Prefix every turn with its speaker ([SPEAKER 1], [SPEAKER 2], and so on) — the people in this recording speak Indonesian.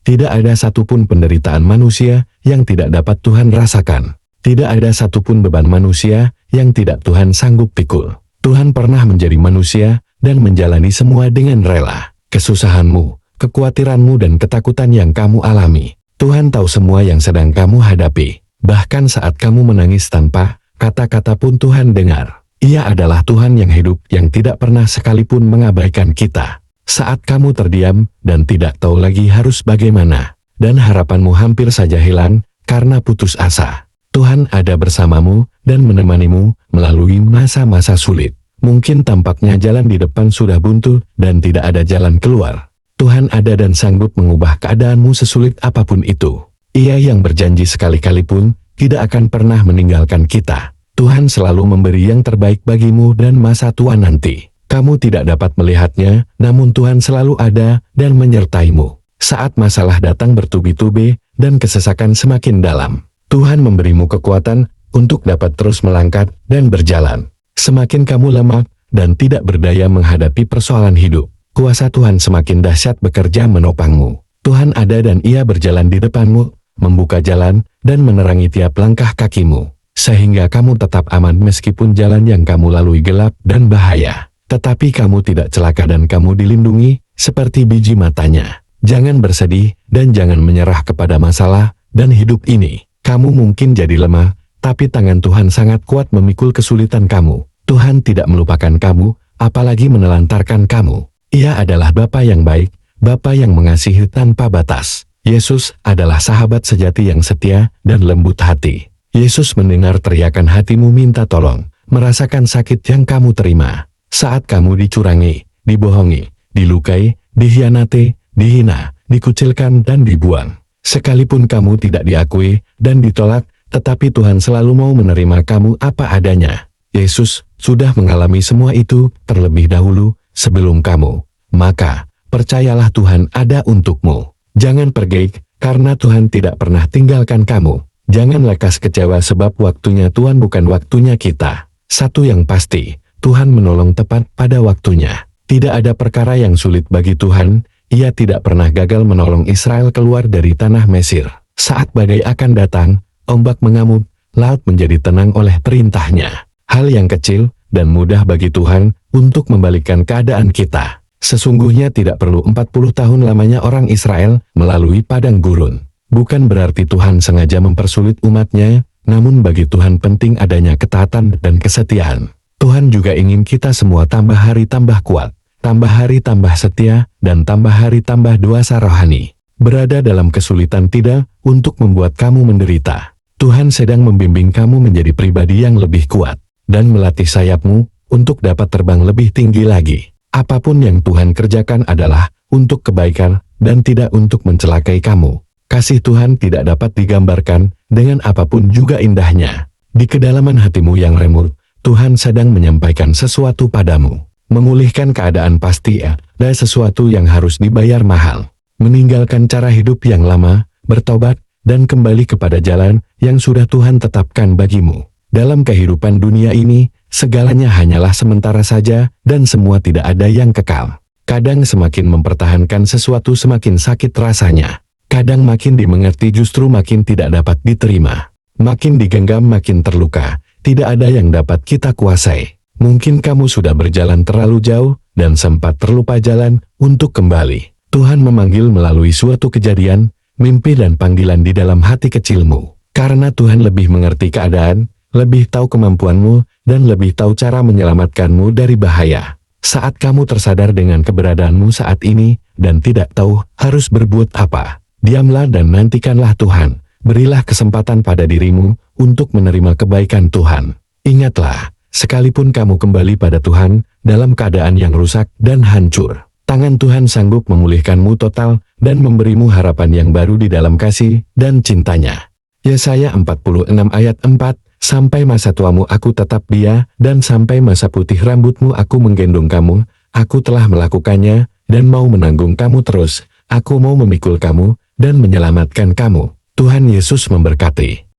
[SPEAKER 1] Tidak ada satupun penderitaan manusia yang tidak dapat Tuhan rasakan. Tidak ada satupun beban manusia yang tidak Tuhan sanggup pikul. Tuhan pernah menjadi manusia dan menjalani semua dengan rela. Kesusahanmu, kekhawatiranmu dan ketakutan yang kamu alami. Tuhan tahu semua yang sedang kamu hadapi. Bahkan saat kamu menangis tanpa kata-kata pun Tuhan dengar. Ia adalah Tuhan yang hidup yang tidak pernah sekalipun mengabaikan kita. Saat kamu terdiam dan tidak tahu lagi harus bagaimana, dan harapanmu hampir saja hilang karena putus asa, Tuhan ada bersamamu dan menemanimu melalui masa-masa sulit. Mungkin tampaknya jalan di depan sudah buntu dan tidak ada jalan keluar. Tuhan ada dan sanggup mengubah keadaanmu sesulit apapun itu. Ia yang berjanji sekali-kali pun tidak akan pernah meninggalkan kita. Tuhan selalu memberi yang terbaik bagimu dan masa tua nanti. Kamu tidak dapat melihatnya, namun Tuhan selalu ada dan menyertaimu. Saat masalah datang bertubi-tubi dan kesesakan semakin dalam, Tuhan memberimu kekuatan untuk dapat terus melangkah dan berjalan. Semakin kamu lemah dan tidak berdaya menghadapi persoalan hidup, kuasa Tuhan semakin dahsyat bekerja menopangmu. Tuhan ada dan Ia berjalan di depanmu, membuka jalan dan menerangi tiap langkah kakimu, sehingga kamu tetap aman meskipun jalan yang kamu lalui gelap dan bahaya. Tetapi kamu tidak celaka dan kamu dilindungi seperti biji matanya. Jangan bersedih dan jangan menyerah kepada masalah dan hidup ini. Kamu mungkin jadi lemah, tapi tangan Tuhan sangat kuat memikul kesulitan kamu. Tuhan tidak melupakan kamu, apalagi menelantarkan kamu. Ia adalah Bapa yang baik, Bapa yang mengasihi tanpa batas. Yesus adalah sahabat sejati yang setia dan lembut hati. Yesus mendengar teriakan hatimu minta tolong, merasakan sakit yang kamu terima. Saat kamu dicurangi, dibohongi, dilukai, dikhianati, dihina, dikucilkan dan dibuang. Sekalipun kamu tidak diakui dan ditolak, tetapi Tuhan selalu mau menerima kamu apa adanya. Yesus sudah mengalami semua itu terlebih dahulu sebelum kamu. Maka, percayalah Tuhan ada untukmu. Jangan pergi, karena Tuhan tidak pernah tinggalkan kamu. Jangan lekas kecewa sebab waktunya Tuhan bukan waktunya kita. Satu yang pasti, Tuhan menolong tepat pada waktunya. Tidak ada perkara yang sulit bagi Tuhan. Ia tidak pernah gagal menolong Israel keluar dari tanah Mesir. Saat badai akan datang, ombak mengamuk, laut menjadi tenang oleh perintahnya. Hal yang kecil dan mudah bagi Tuhan untuk membalikkan keadaan kita. Sesungguhnya tidak perlu 40 tahun lamanya orang Israel melalui padang gurun. Bukan berarti Tuhan sengaja mempersulit umatnya, namun bagi Tuhan penting adanya ketaatan dan kesetiaan. Tuhan juga ingin kita semua tambah hari tambah kuat, tambah hari tambah setia, dan tambah hari tambah dewasa rohani. Berada dalam kesulitan tidak untuk membuat kamu menderita. Tuhan sedang membimbing kamu menjadi pribadi yang lebih kuat, dan melatih sayapmu untuk dapat terbang lebih tinggi lagi. Apapun yang Tuhan kerjakan adalah untuk kebaikan dan tidak untuk mencelakai kamu. Kasih Tuhan tidak dapat digambarkan dengan apapun juga indahnya. Di kedalaman hatimu yang remuk, Tuhan sedang menyampaikan sesuatu padamu. Memulihkan keadaan pasti ada sesuatu yang harus dibayar mahal. Meninggalkan cara hidup yang lama, bertobat, dan kembali kepada jalan yang sudah Tuhan tetapkan bagimu. Dalam kehidupan dunia ini, segalanya hanyalah sementara saja dan semua tidak ada yang kekal. Kadang semakin mempertahankan sesuatu semakin sakit rasanya. Kadang makin dimengerti justru makin tidak dapat diterima. Makin digenggam makin terluka. Tidak ada yang dapat kita kuasai. Mungkin kamu sudah berjalan terlalu jauh dan sempat terlupa jalan untuk kembali. Tuhan memanggil melalui suatu kejadian, mimpi dan panggilan di dalam hati kecilmu. Karena Tuhan lebih mengerti keadaan, lebih tahu kemampuanmu, dan lebih tahu cara menyelamatkanmu dari bahaya. Saat kamu tersadar dengan keberadaanmu saat ini dan tidak tahu harus berbuat apa, diamlah dan nantikanlah Tuhan. Berilah kesempatan pada dirimu untuk menerima kebaikan Tuhan. Ingatlah, sekalipun kamu kembali pada Tuhan dalam keadaan yang rusak dan hancur, tangan Tuhan sanggup memulihkanmu total dan memberimu harapan yang baru di dalam kasih dan cintanya. Yesaya 46 ayat 4, sampai masa tuamu aku tetap dia, dan sampai masa putih rambutmu aku menggendong kamu, aku telah melakukannya, dan mau menanggung kamu terus, aku mau memikul kamu, dan menyelamatkan kamu. Tuhan Yesus memberkati.